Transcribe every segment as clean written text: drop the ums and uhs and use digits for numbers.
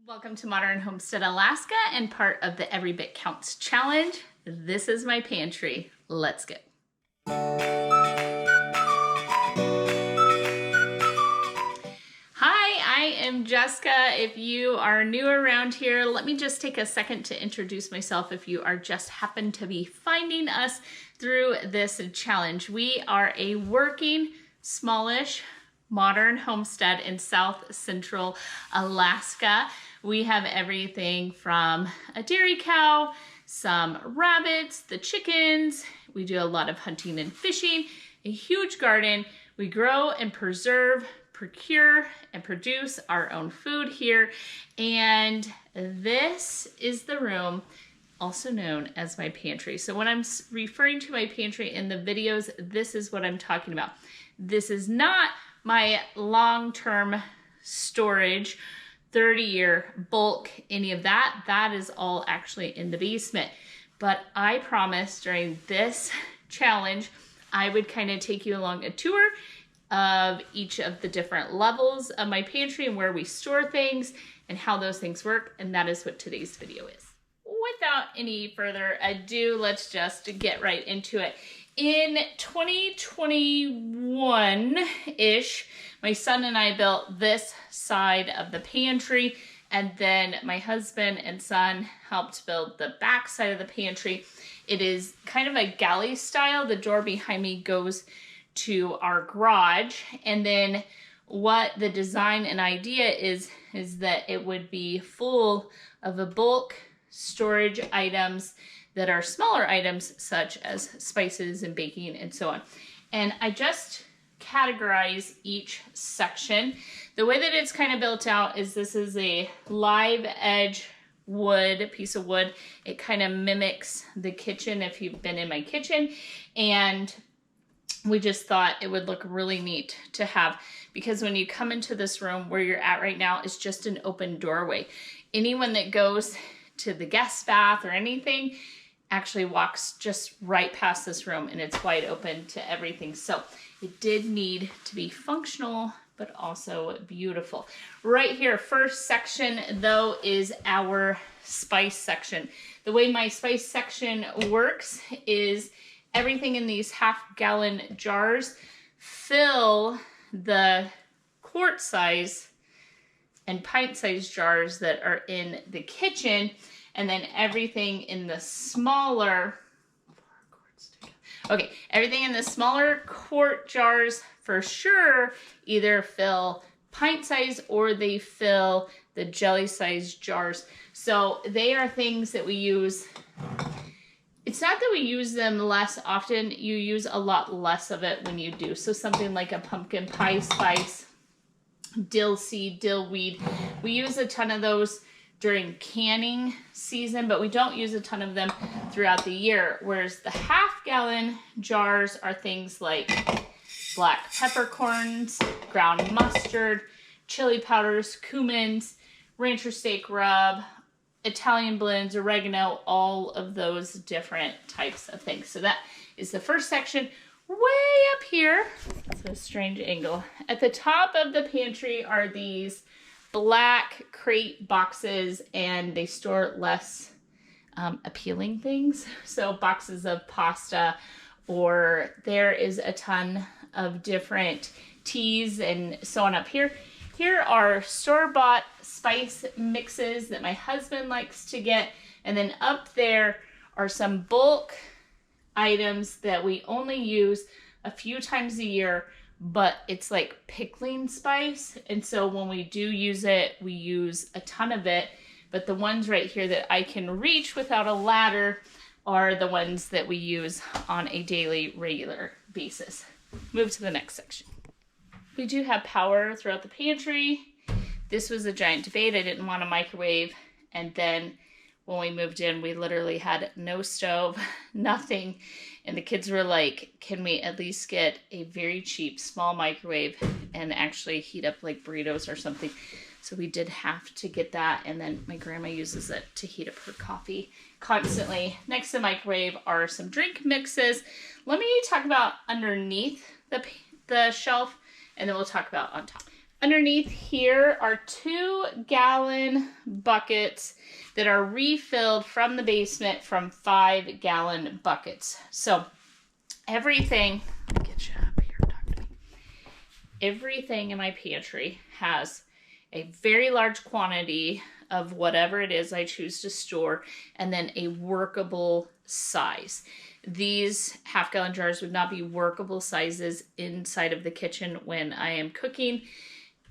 Welcome to Modern Homestead Alaska and part of the Every Bit Counts challenge. This is my pantry. Let's go. Hi, I am Jessica. If you are new around here, let me just take a second to introduce myself if you are just happen to be finding us through this challenge. We are a working, smallish, modern homestead in South Central Alaska. We have everything from a dairy cow, some rabbits, the chickens. We do a lot of hunting and fishing, a huge garden. We grow and preserve, procure and produce our own food here. And this is the room also known as my pantry. So when I'm referring to my pantry in the videos, this is what I'm talking about. This is not my long-term storage, 30-year bulk, any of that. That is all actually in the basement. But I promised during this challenge, I would kind of take you along a tour of each of the different levels of my pantry and where we store things and how those things work. And that is what today's video is. Without any further ado, let's just get right into it. In 2021-ish, my son and I built this side of the pantry, and then my husband and son helped build the back side of the pantry. It is kind of a galley style. The door behind me goes to our garage, and then what the design and idea is that it would be full of a bulk storage items that are smaller items such as spices and baking and so on. And I just categorize each section. The way that it's kind of built out is this is a live edge wood, piece of wood. It kind of mimics the kitchen if you've been in my kitchen. And we just thought it would look really neat to have, because when you come into this room where you're at right now, it's just an open doorway. Anyone that goes to the guest bath or anything actually walks just right past this room, and it's wide open to everything. So it did need to be functional, but also beautiful. Right here, first section though, is our spice section. The way my spice section works is everything in these half-gallon jars fill the quart size and pint size jars that are in the kitchen, and then everything in the smaller, everything in the smaller quart jars for sure either fill pint size or they fill the jelly size jars. So they are things that we use. It's not that we use them less often, you use a lot less of it when you do. So something like a pumpkin pie spice, dill seed, dill weed. We use a ton of those during canning season, but we don't use a ton of them throughout the year. Whereas the half-gallon jars are things like black peppercorns, ground mustard, chili powders, cumins, rancher steak rub, Italian blends, oregano, all of those different types of things. So that is the first section. Way up here, it's a strange angle. At the top of the pantry are these black crate boxes, and they store less appealing things. So boxes of pasta, or there is a ton of different teas and so on up here. Here are store-bought spice mixes that my husband likes to get. And then up there are some bulk items that we only use a few times a year, but it's like pickling spice. And so when we do use it, we use a ton of it. But the ones right here that I can reach without a ladder are the ones that we use on a daily, regular basis. Move to the next section. We do have power throughout the pantry. This was a giant debate. I didn't want a microwave. And then when we moved in, we literally had no stove, nothing. And the kids were like, can we at least get a very cheap small microwave and actually heat up like burritos or something? So we did have to get that. And then my grandma uses it to heat up her coffee constantly. Next to the microwave are some drink mixes. Let me talk about underneath the shelf, and then we'll talk about on top. Underneath here are 2-gallon buckets that are refilled from the basement from 5-gallon buckets. So everything, let me get you up here, talk to me. Everything in my pantry has a very large quantity of whatever it is I choose to store, and then a workable size. These half-gallon jars would not be workable sizes inside of the kitchen when I am cooking.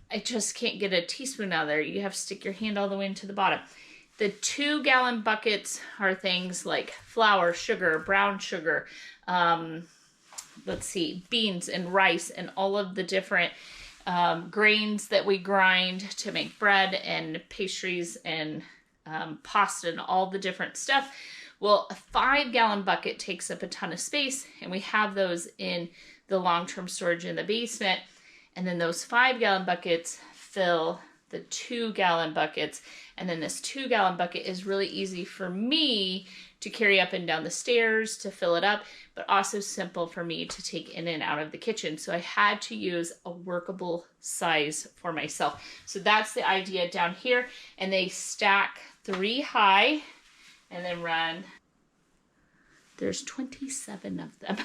I just can't get a teaspoon out of there. You have to stick your hand all the way into the bottom. The 2-gallon buckets are things like flour, sugar, brown sugar, beans and rice, and all of the different grains that we grind to make bread and pastries and pasta and all the different stuff. Well, a 5-gallon bucket takes up a ton of space, and we have those in the long-term storage in the basement. And then those 5-gallon buckets fill the 2-gallon buckets. And then this 2-gallon bucket is really easy for me to carry up and down the stairs to fill it up, but also simple for me to take in and out of the kitchen. So I had to use a workable size for myself. So that's the idea down here. And they stack 3 high and then run. There's 27 of them.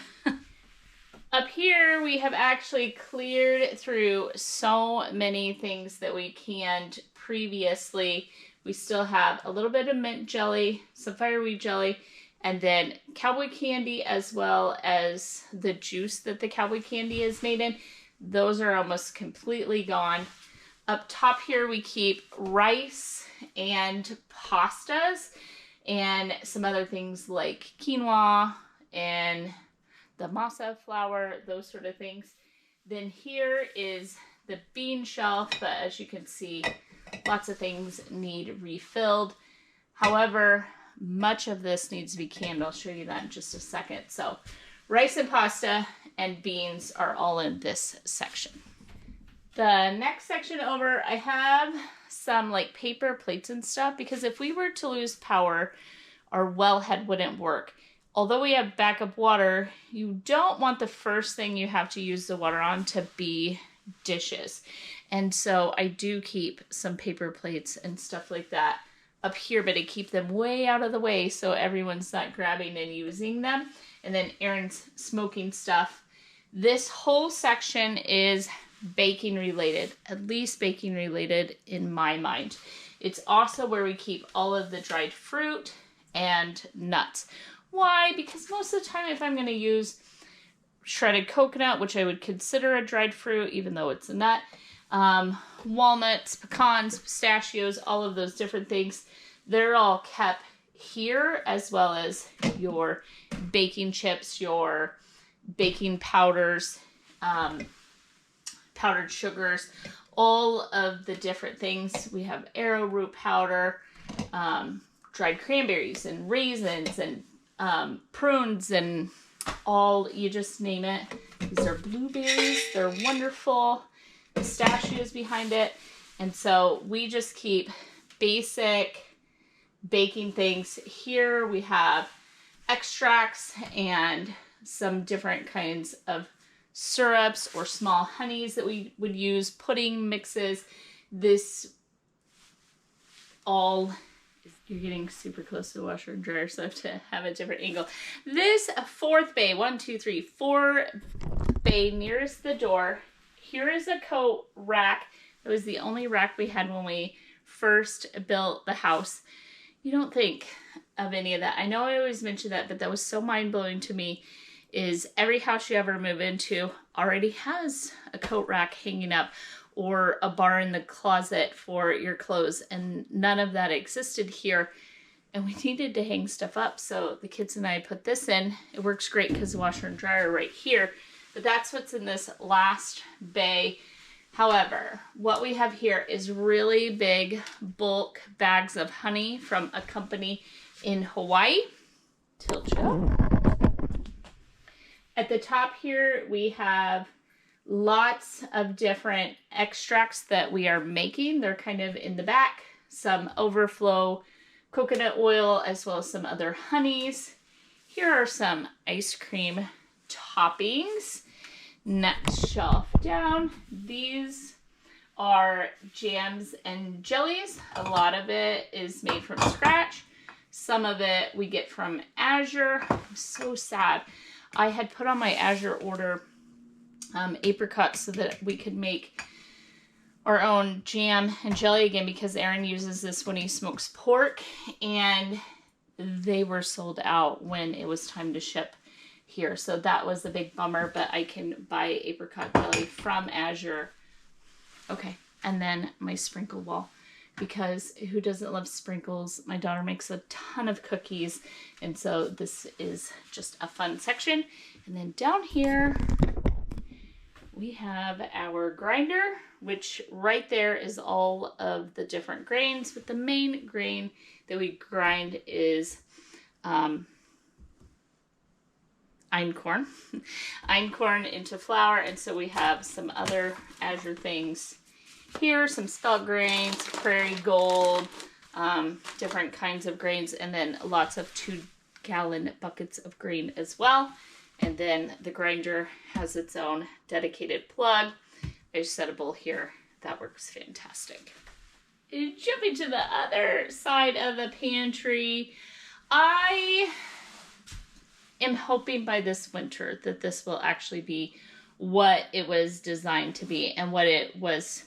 Up here, we have actually cleared through so many things that we canned previously. We still have a little bit of mint jelly, some fireweed jelly, and then cowboy candy, as well as the juice that the cowboy candy is made in. Those are almost completely gone. Up top here, we keep rice and pastas and some other things like quinoa and the masa flour, those sort of things. Then here is the bean shelf, but as you can see, lots of things need refilled. However, much of this needs to be canned. I'll show you that in just a second. So rice and pasta and beans are all in this section. The next section over, I have some like paper plates and stuff, because if we were to lose power, our wellhead wouldn't work. Although we have backup water, you don't want the first thing you have to use the water on to be dishes. And so I do keep some paper plates and stuff like that up here, but I keep them way out of the way so everyone's not grabbing and using them. And then Aaron's smoking stuff. This whole section is baking related, at least baking related in my mind. It's also where we keep all of the dried fruit and nuts. Why? Because most of the time, if I'm going to use shredded coconut, which I would consider a dried fruit, even though it's a nut, walnuts, pecans, pistachios, all of those different things, they're all kept here, as well as your baking chips, your baking powders, powdered sugars, all of the different things. We have arrowroot powder, dried cranberries and raisins and prunes and all, you just name it. These are blueberries. They're wonderful. Pistachios behind it. And so we just keep basic baking things. Here we have extracts and some different kinds of syrups or small honeys that we would use, pudding mixes. This all, you're getting super close to the washer and dryer, so I have to have a different angle. This 4th bay, 4 bay nearest the door. Here is a coat rack. It was the only rack we had when we first built the house. You don't think of any of that. I know I always mention that, but that was so mind-blowing to me, is every house you ever move into already has a coat rack hanging up or a bar in the closet for your clothes, and none of that existed here. And we needed to hang stuff up, so the kids and I put this in. It works great because the washer and dryer are right here, but that's what's in this last bay. However, what we have here is really big bulk bags of honey from a company in Hawaii. Tilt you up. At the top here, we have lots of different extracts that we are making. They're kind of in the back. Some overflow coconut oil, as well as some other honeys. Here are some ice cream toppings. Next shelf down. These our jams and jellies. A lot of it is made from scratch. Some of it we get from Azure. I'm so sad. I had put on my Azure order apricots so that we could make our own jam and jelly again, because Aaron uses this when he smokes pork, and they were sold out when it was time to ship here. So that was a big bummer, but I can buy apricot jelly from Azure. Okay, and then my sprinkle wall, because who doesn't love sprinkles? My daughter makes a ton of cookies, and so this is just a fun section. And then down here, we have our grinder, which right there is all of the different grains, but the main grain that we grind is einkorn. Einkorn into flour, and so we have some other Azure things here, some spelt grains, prairie gold, different kinds of grains, and then lots of 2-gallon buckets of grain as well. And then the grinder has its own dedicated plug. I just set a bowl here. That works fantastic. Jumping to the other side of the pantry, I am hoping by this winter that this will actually be what it was designed to be. And what it was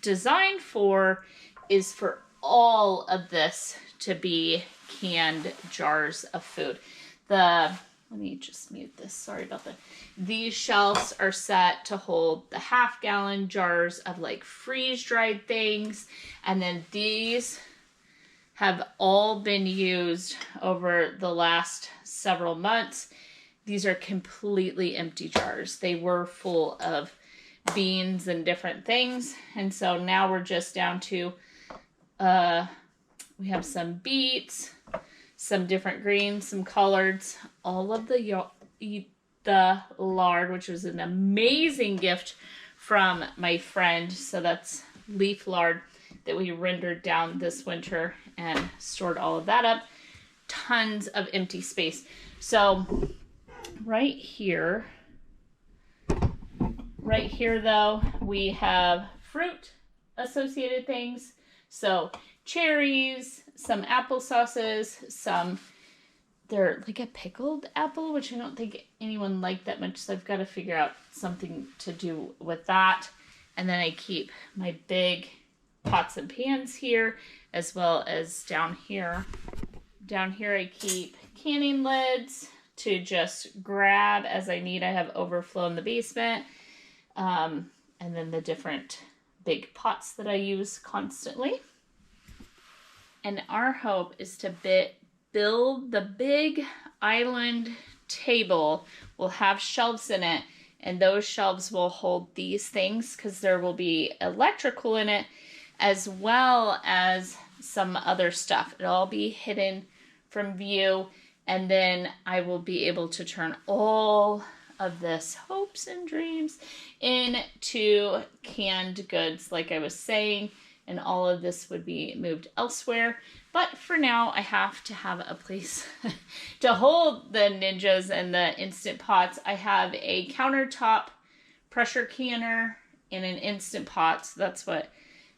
designed for is for all of this to be canned jars of food. Let me just mute this. Sorry about that. These shelves are set to hold the 1/2-gallon jars of like freeze-dried things. And then these have all been used over the last several months. These are completely empty jars. They were full of beans and different things. And so now we're just down to, we have some beets, some different greens, some collards, all of the lard, which was an amazing gift from my friend. So that's leaf lard that we rendered down this winter and stored all of that up. Tons of empty space. So right here though, we have fruit associated things. So cherries, some apple sauces, they're like a pickled apple, which I don't think anyone liked that much, so I've got to figure out something to do with that. And then I keep my big pots and pans here, as well as down here. Down here I keep canning lids to just grab as I need. I have overflow in the basement. And then the different big pots that I use constantly. And our hope is to build the big island table. We'll have shelves in it, and those shelves will hold these things because there will be electrical in it, as well as some other stuff. It'll all be hidden from view, and then I will be able to turn all of this hopes and dreams into canned goods, like I was saying, and all of this would be moved elsewhere. But for now, I have to have a place to hold the Ninjas and the Instant Pots. I have a countertop pressure canner and an Instant Pot, so that's what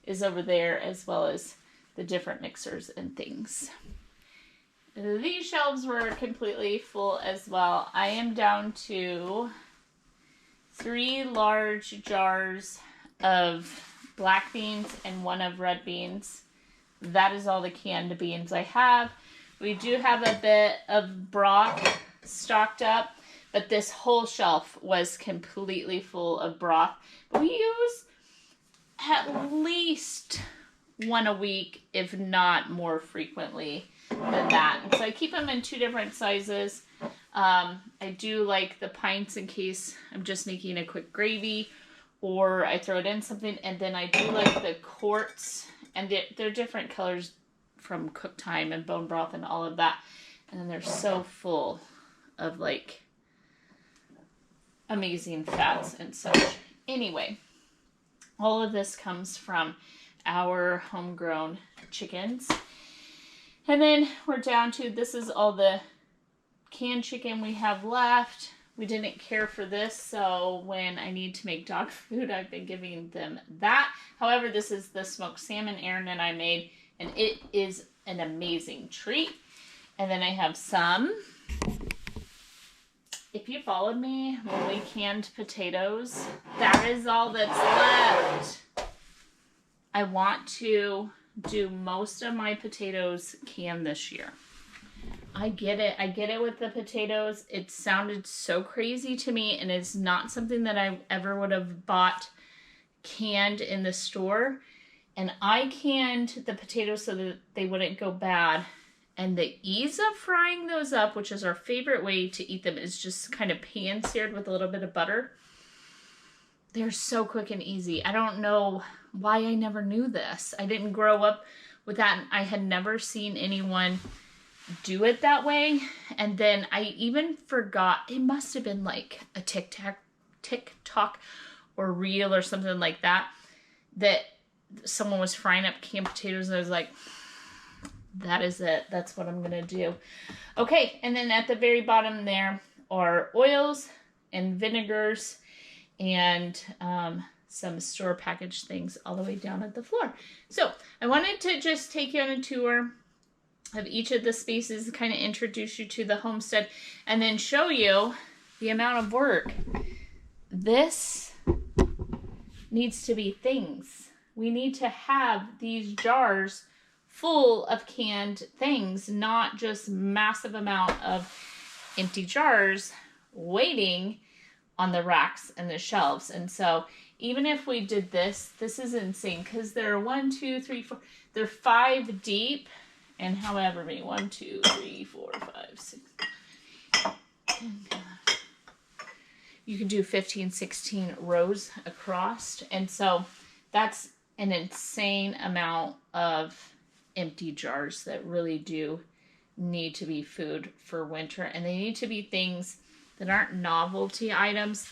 is over there, as well as the different mixers and things. These shelves were completely full as well. I am down to 3 large jars of black beans and 1 of red beans. That is all the canned beans I have. We do have a bit of broth stocked up, but this whole shelf was completely full of broth. But we use at least 1 a week, if not more frequently than that. And so I keep them in 2 different sizes. I do like the pints in case I'm just making a quick gravy, or I throw it in something. And then I do like the quarts, and they're different colors from cook time and bone broth and all of that. And then they're so full of like amazing fats and such. Anyway, all of this comes from our homegrown chickens. And then we're down to, this is all the canned chicken we have left. We didn't care for this, so when I need to make dog food, I've been giving them that. However, this is the smoked salmon Aaron and I made, and it is an amazing treat. And then I have some, if you followed me when we canned potatoes, that is all that's left. I want to do most of my potatoes canned this year. I get it. I get it with the potatoes. It sounded so crazy to me, and it's not something that I ever would have bought canned in the store. And I canned the potatoes so that they wouldn't go bad. And the ease of frying those up, which is our favorite way to eat them, is just kind of pan-seared with a little bit of butter. They're so quick and easy. I don't know why I never knew this. I didn't grow up with that. And I had never seen anyone do it that way. And then I even forgot, it must have been like a TikTok or reel or something like that, that someone was frying up canned potatoes, and I was like, that is it. That's what I'm gonna do. Okay, and then at the very bottom there are oils and vinegars and some store packaged things all the way down at the floor. So I wanted to just take you on a tour of each of the spaces, kind of introduce you to the homestead, and then show you the amount of work. This needs to be things. We need to have these jars full of canned things, not just massive amount of empty jars waiting on the racks and the shelves. And so even if we did this is insane, because there are 1, 2, 3, 4, they're 5 deep. And however many, 1, 2, 3, 4, 5, 6, 10, you can do 15, 16 rows across. And so that's an insane amount of empty jars that really do need to be food for winter. And they need to be things that aren't novelty items.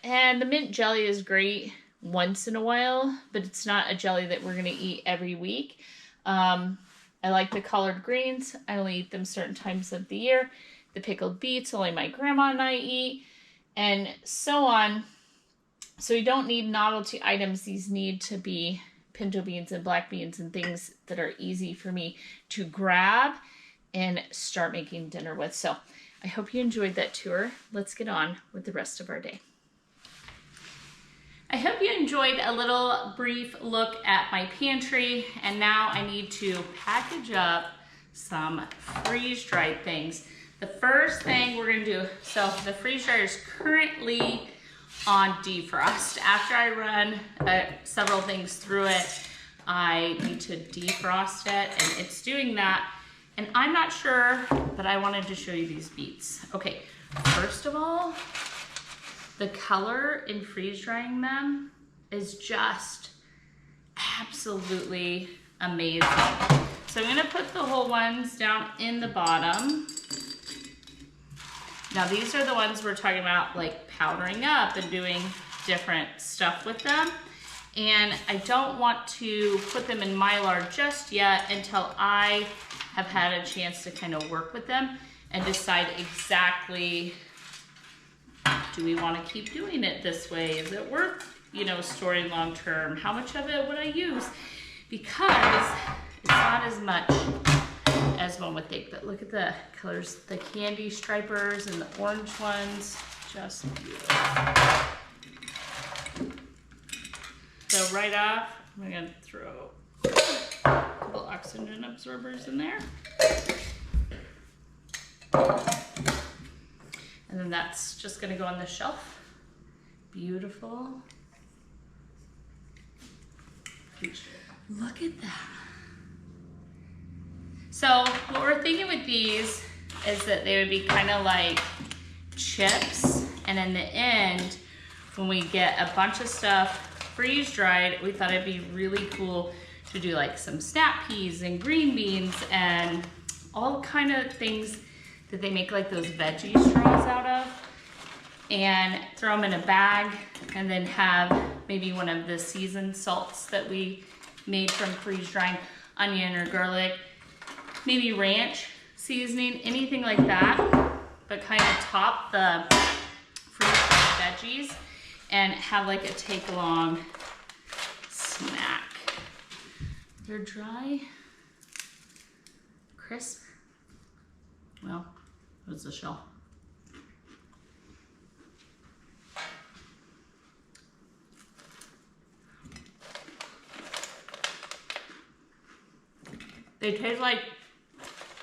And the mint jelly is great once in a while, but it's not a jelly that we're going to eat every week. I like the collard greens. I only eat them certain times of the year. The pickled beets, only my grandma and I eat, and so on. So we don't need novelty items. These need to be pinto beans and black beans and things that are easy for me to grab and start making dinner with. So I hope you enjoyed that tour. Let's get on with the rest of our day. I hope you enjoyed a little brief look at my pantry, and now I need to package up some freeze-dried things. The first thing we're gonna do, so the freeze dryer is currently on defrost. After I run several things through it, I need to defrost it, and it's doing that. And I'm not sure, but I wanted to show you these beets. Okay, first of all, the color in freeze drying them is just absolutely amazing. So I'm gonna put the whole ones down in the bottom. Now these are the ones we're talking about, like powdering up and doing different stuff with them. And I don't want to put them in Mylar just yet until I have had a chance to kind of work with them and decide exactly, do we want to keep doing it this way? Is it worth, storing long term? How much of it would I use? Because it's not as much as one would think. But look at the colors, the candy stripers and the orange ones, just beautiful. So right off, I'm gonna throw a couple oxygen absorbers in there. And then that's just gonna go on the shelf. Beautiful. Look at that. So what we're thinking with these is that they would be kind of like chips. And in the end, when we get a bunch of stuff freeze dried, we thought it'd be really cool to do like some snap peas and green beans and all kind of things that they make like those veggie straws out of, and throw them in a bag, and then have maybe one of the seasoned salts that we made from freeze drying, onion or garlic, maybe ranch seasoning, anything like that. but kind of top the freeze-dried veggies and have like a take-along snack. They're dry, crisp. Well, it was the shell. They taste like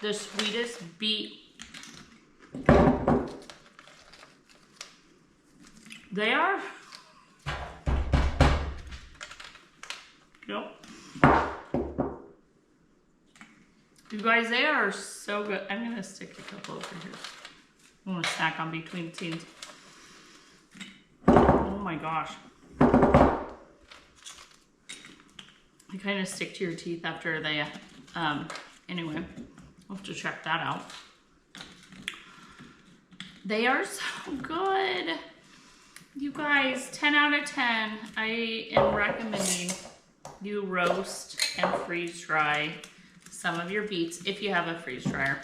the sweetest beet. They are. Yep. You guys, they are so good. I'm gonna stick a couple over here. I'm gonna snack on between the teams. Oh my gosh. They kind of stick to your teeth after they, anyway, I'll have to check that out. They are so good. You guys, 10 out of 10. I am recommending you roast and freeze dry some of your beets if you have a freeze dryer.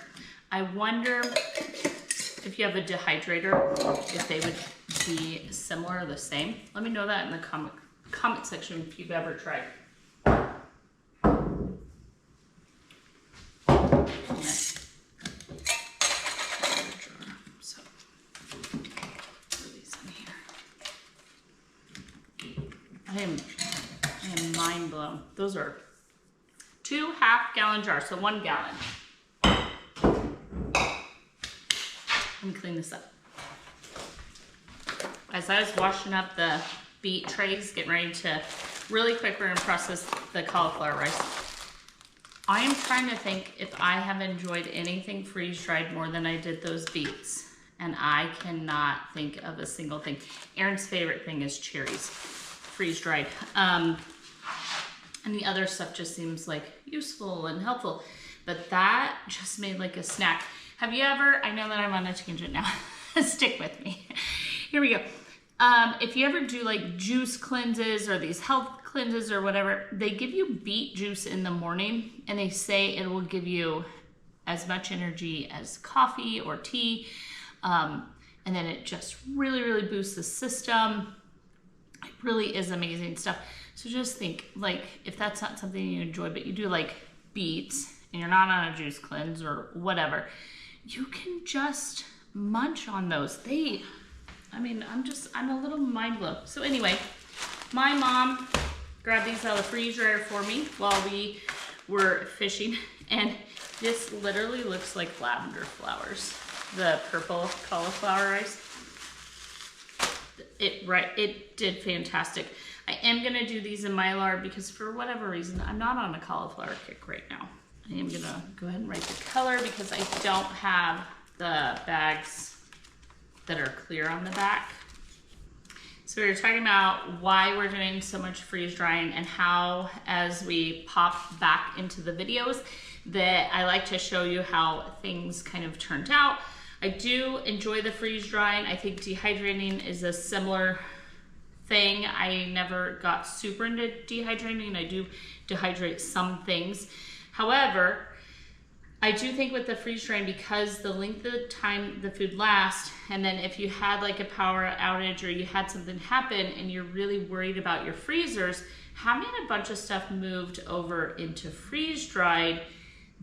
I wonder if you have a dehydrator, if they would be similar or the same. Let me know that in the comment section if you've ever tried. I am mind blown. Those are 2 half-gallon jars, so 1 gallon. Let me clean this up. As I was washing up the beet trays, getting ready to, really quick, we're gonna process the cauliflower rice. I am trying to think if I have enjoyed anything freeze-dried more than I did those beets. And I cannot think of a single thing. Aaron's favorite thing is cherries. Freeze-dried. And the other stuff just seems like useful and helpful, but that just made like a snack. Have you ever, I know that I'm on a tangent now, stick with me. Here we go. If you ever do like juice cleanses or these health cleanses or whatever, they give you beet juice in the morning and they say it will give you as much energy as coffee or tea. And then it just really, really boosts the system. It really is amazing stuff. So just think, like, if that's not something you enjoy, but you do like beets and you're not on a juice cleanse or whatever, you can just munch on those. I'm a little mind blown. So anyway, my mom grabbed these out of the freeze dryer for me while we were fishing. And this literally looks like lavender flowers, the purple cauliflower rice. It did fantastic. I am gonna do these in Mylar because for whatever reason, I'm not on a cauliflower kick right now. I am gonna go ahead and write the color because I don't have the bags that are clear on the back. So we were talking about why we're doing so much freeze drying and how, as we pop back into the videos, that I like to show you how things kind of turned out. I do enjoy the freeze drying. I think dehydrating is a similar thing. I never got super into dehydrating. I do dehydrate some things. However, I do think with the freeze drying, because the length of the time the food lasts, and then if you had like a power outage or you had something happen and you're really worried about your freezers, having a bunch of stuff moved over into freeze dried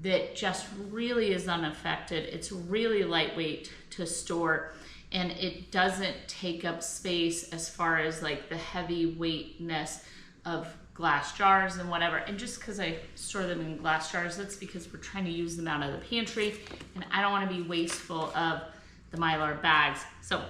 that just really is unaffected. It's really lightweight to store and it doesn't take up space as far as like the heavy weightness of glass jars and whatever. And just because I store them in glass jars, that's because we're trying to use them out of the pantry and I don't want to be wasteful of the Mylar bags. So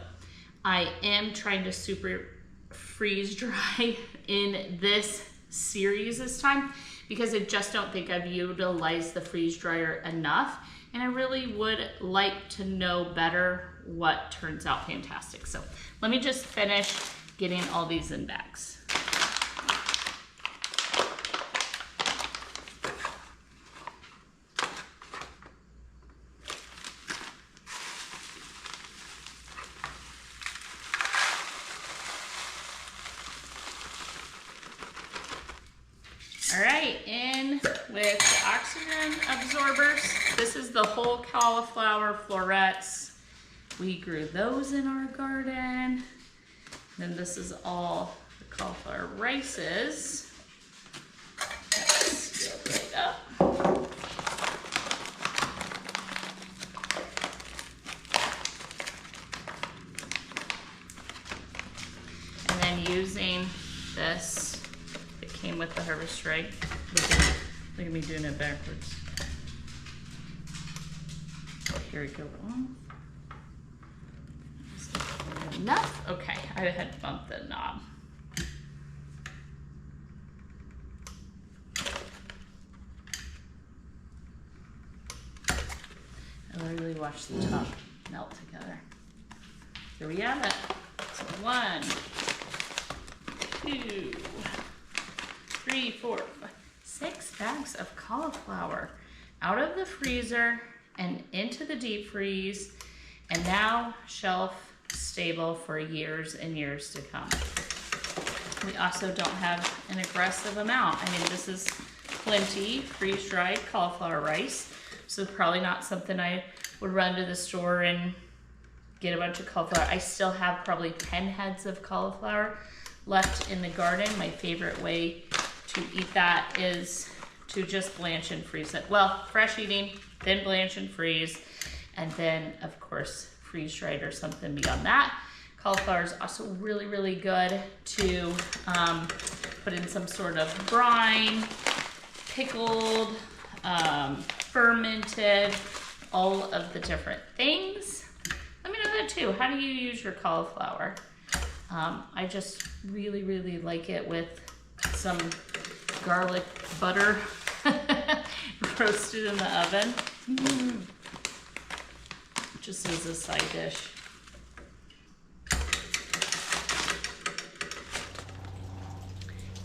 I am trying to super freeze dry in this series this time, because I just don't think I've utilized the freeze dryer enough. And I really would like to know better what turns out fantastic. So let me just finish getting all these in bags. All right, in with the oxygen absorbers. This is the whole cauliflower florets. We grew those in our garden. Then this is all the cauliflower rices. Let's go right up. And then using this, it came with the harvest right. Look at me doing it backwards. Here we go. Enough? Okay, I had bumped the knob. I literally watch the top melt together. Here we have it. So 1, 2, 3, 4, 5, 6 bags of cauliflower out of the freezer and into the deep freeze, and now shelf stable for years and years to come. We also don't have an aggressive amount. I mean, this is plenty freeze-dried cauliflower rice, so probably not something I would run to the store and get a bunch of cauliflower. I still have probably 10 heads of cauliflower left in the garden. My favorite way to eat that is to just blanch and freeze it. Well, fresh eating, then blanch and freeze, and then of course freeze-dried or something beyond that. Cauliflower is also really, really good to put in some sort of brine, pickled, fermented, all of the different things. Let me know that too. How do you use your cauliflower? I just really, really like it with some garlic butter roasted in the oven. Just as a side dish.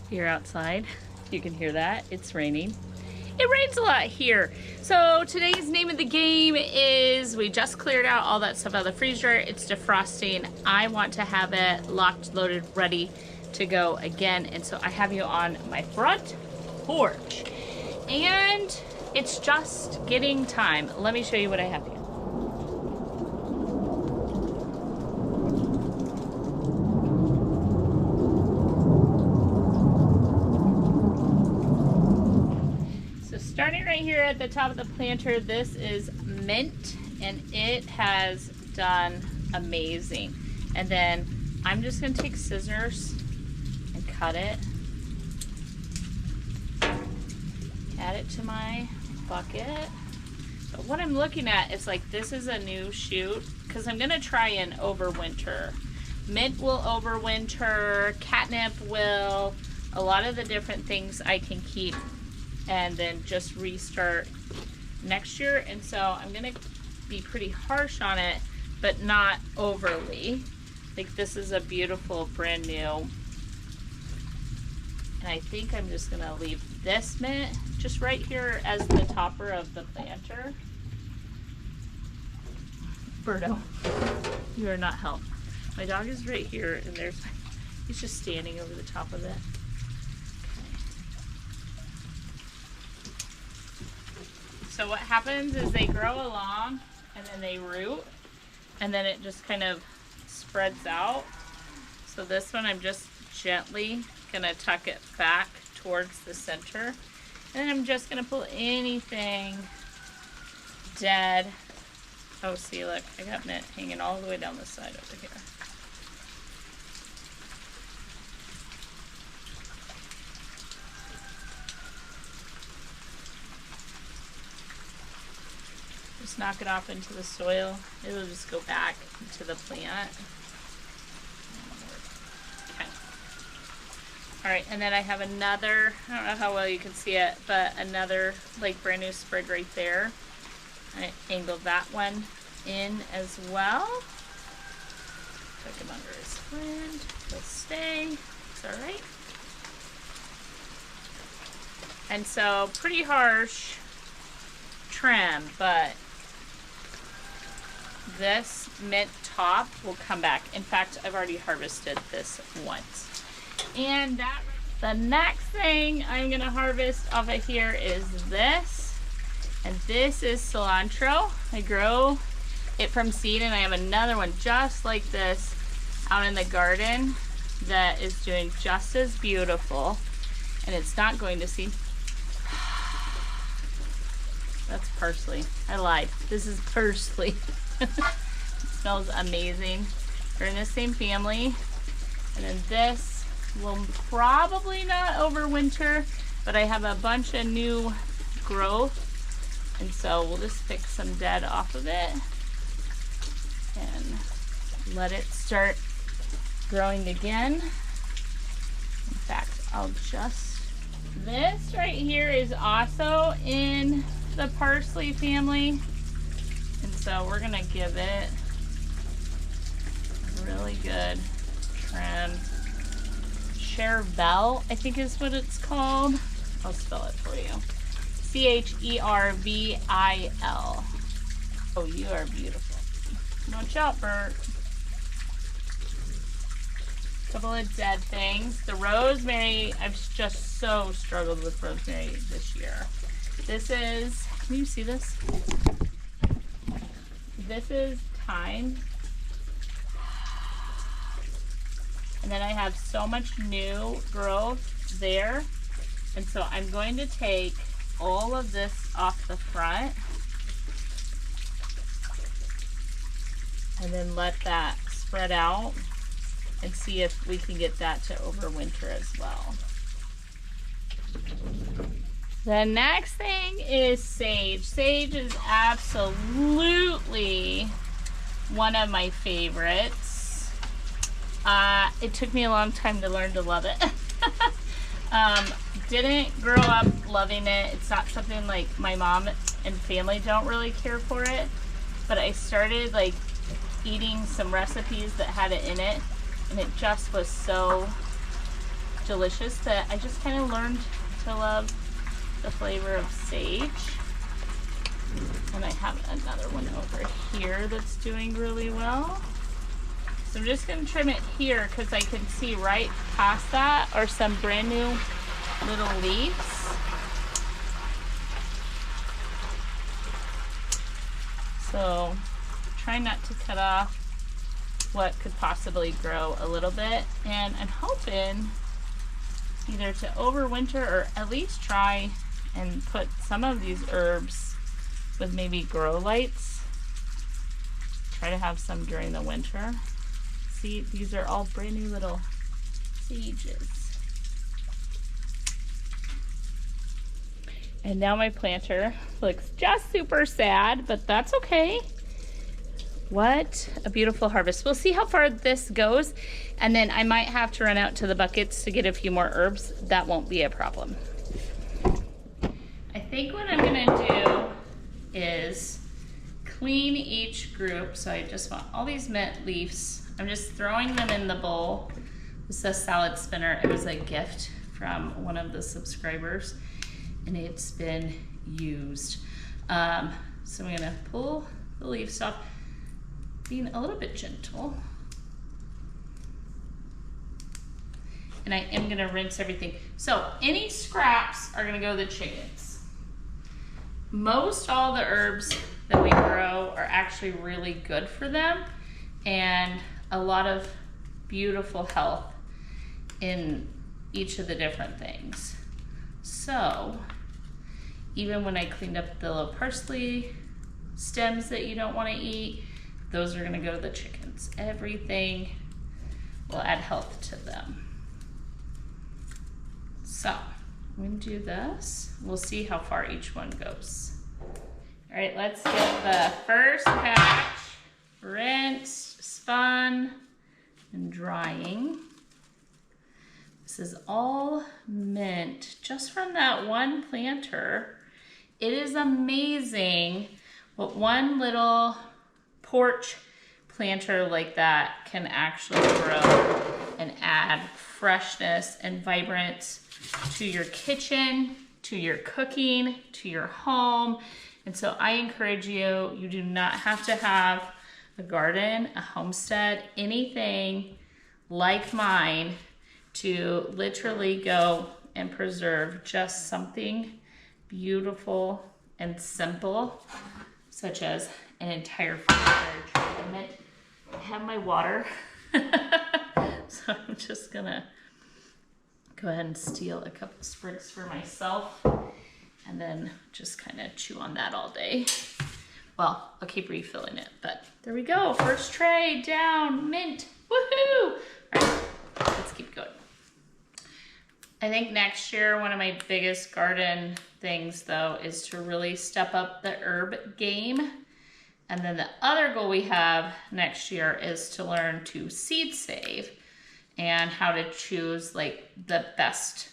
Here outside, you can hear that. It's raining. It rains a lot here. So today's name of the game is, we just cleared out all that stuff out of the freezer. It's defrosting. I want to have it locked, loaded, ready to go again. And so I have you on my front porch. And it's just getting time. Let me show you what I have here. Starting right here at the top of the planter, this is mint, and it has done amazing. And then I'm just gonna take scissors and cut it. Add it to my bucket. But what I'm looking at is like, this is a new shoot, because I'm gonna try and overwinter. Mint will overwinter, catnip will, a lot of the different things I can keep and then just restart next year. And so I'm gonna be pretty harsh on it, but not overly. Like, this is a beautiful brand new. And I think I'm just gonna leave this mint just right here as the topper of the planter. Birdo, you are not help. My dog is right here, and he's just standing over the top of it. So what happens is they grow along and then they root, and then it just kind of spreads out. So this one, I'm just gently gonna tuck it back towards the center. And then I'm just gonna pull anything dead. Oh, see, look, I got mint hanging all the way down the side over here. Just knock it off into the soil. It'll just go back into the plant. Okay. All right, and then I have another, I don't know how well you can see it, but another like brand new sprig right there. I angled that one in as well. Tuck him under his friend. He'll stay. It's all right. And so pretty harsh trim, but this mint top will come back. In fact, I've already harvested this once. And the next thing I'm gonna harvest off of here is this. And this is cilantro. I grow it from seed, and I have another one just like this out in the garden that is doing just as beautiful, and it's not going to seed. That's parsley. I lied. This is parsley. It smells amazing. They're in the same family. And then this will probably not overwinter, but I have a bunch of new growth. And so we'll just pick some dead off of it and let it start growing again. In fact, I'll just, this right here is also in the parsley family. And so we're gonna give it a really good trim. Chervil, I think is what it's called. I'll spell it for you. Chervil. Oh, you are beautiful. Watch out, Bert. Couple of dead things. The rosemary, I've just so struggled with rosemary this year. This is, can you see this? This is thyme. And then I have so much new growth there. And so I'm going to take all of this off the front and then let that spread out and see if we can get that to overwinter as well. The next thing is sage. Sage is absolutely one of my favorites. It took me a long time to learn to love it. Didn't grow up loving it. It's not something like my mom and family don't really care for it, but I started like eating some recipes that had it in it, and it just was so delicious that I just kind of learned to love the flavor of sage. And I have another one over here that's doing really well. So I'm just going to trim it here because I can see right past that are some brand new little leaves. So try not to cut off what could possibly grow a little bit, and I'm hoping either to overwinter or at least try and put some of these herbs with maybe grow lights. Try to have some during the winter. See, these are all brand new little sages. And now my planter looks just super sad, but that's okay. What a beautiful harvest. We'll see how far this goes, and then I might have to run out to the buckets to get a few more herbs. That won't be a problem. I think what I'm gonna do is clean each group. So I just want all these mint leaves. I'm just throwing them in the bowl. This is a salad spinner. It was a gift from one of the subscribers, and it's been used. So I'm gonna pull the leaves off, being a little bit gentle. And I am gonna rinse everything. So any scraps are gonna go to the chickens. Most all the herbs that we grow are actually really good for them, and a lot of beautiful health in each of the different things. So even when I cleaned up the little parsley stems that you don't want to eat, those are going to go to the chickens. Everything will add health to them. So I'm going to do this. We'll see how far each one goes. All right, let's get the first batch rinsed, spun, and drying. This is all mint just from that one planter. It is amazing what one little porch planter like that can actually grow and add freshness and vibrance to your kitchen, to your cooking, to your home. And so I encourage you, you do not have to have a garden, a homestead, anything like mine to literally go and preserve just something beautiful and simple. such as an entire tray. I have my water, so I'm just gonna go ahead and steal a couple sprigs for myself and then just kind of chew on that all day. Well, I'll keep refilling it, but there we go. First tray down, mint, woohoo! All right, let's keep going. I think next year, one of my biggest garden things though, is to really step up the herb game. And then the other goal we have next year is to learn to seed save and how to choose like the best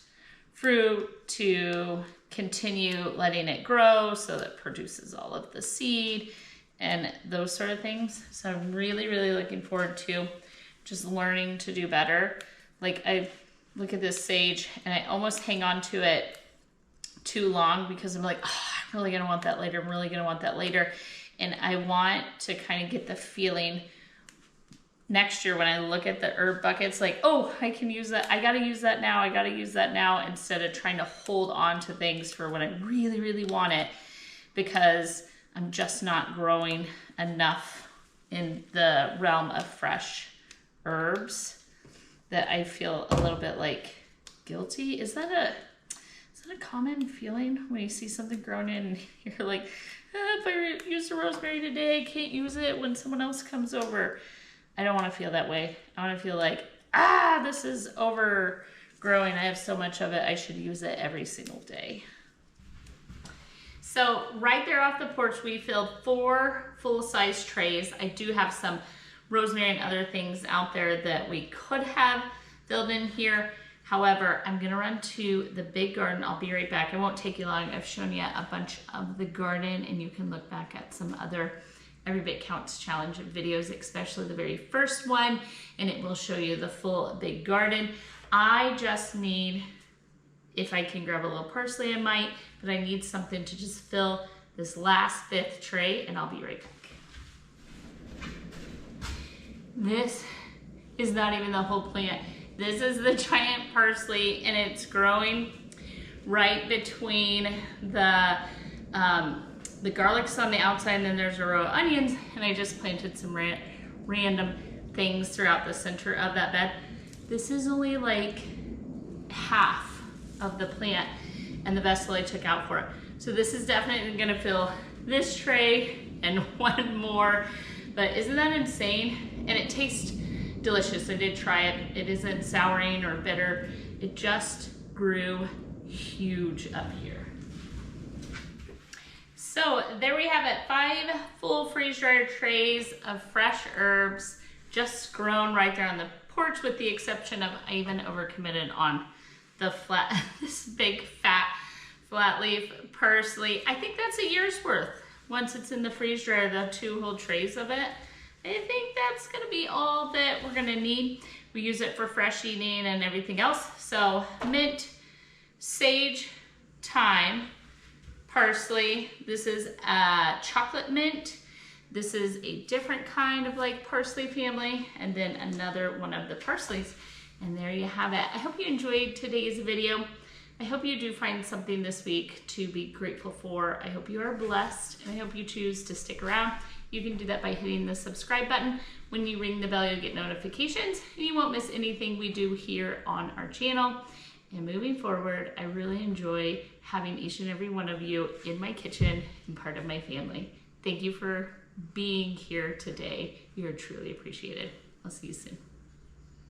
fruit to continue letting it grow so that it produces all of the seed and those sort of things. So I'm really, really looking forward to just learning to do better. Like I look at this sage and I almost hang on to it too long because I'm like, oh, I'm really gonna want that later. I'm really gonna want that later. And I want to kind of get the feeling next year when I look at the herb buckets, like, oh, I can use that. I got to use that now. I got to use that now, instead of trying to hold on to things for when I really, really want it, because I'm just not growing enough in the realm of fresh herbs that I feel a little bit like guilty. Is that a common feeling when you see something grown in and you're like, if I use the rosemary today, I can't use it when someone else comes over? I don't want to feel that way. I want to feel like, this is overgrowing. I have so much of it. I should use it every single day. So right there off the porch, we filled 4 full-size trays. I do have some rosemary and other things out there that we could have filled in here. However, I'm gonna run to the big garden. I'll be right back. It won't take you long. I've shown you a bunch of the garden, and you can look back at some other Every Bit Counts challenge videos, especially the very first one, and it will show you the full big garden. I just need, if I can grab a little parsley, I might, but I need something to just fill this last 5th tray, and I'll be right back. This is not even the whole plant. This is the giant parsley, and it's growing right between the garlic's on the outside, and then there's a row of onions, and I just planted some random things throughout the center of that bed. This is only like half of the plant and the vessel I took out for it. So this is definitely gonna fill this tray and one more, but isn't that insane? And it tastes delicious. I did try it. It isn't souring or bitter. It just grew huge up here. So there we have it, 5 full freeze-dried trays of fresh herbs just grown right there on the porch, with the exception of I even overcommitted on the this big fat flat leaf parsley. I think that's a year's worth. Once it's in the freeze dryer, the 2 whole trays of it, I think that's gonna be all that we're gonna need. We use it for fresh eating and everything else. So mint, sage, thyme, parsley. This is chocolate mint. This is a different kind of like parsley family, and then another one of the parsleys. And there you have it. I hope you enjoyed today's video. I hope you do find something this week to be grateful for. I hope you are blessed, and I hope you choose to stick around. You can do that by hitting the subscribe button. When you ring the bell, you'll get notifications, and you won't miss anything we do here on our channel. And moving forward, I really enjoy having each and every one of you in my kitchen and part of my family. Thank you for being here today. You're truly appreciated. I'll see you soon.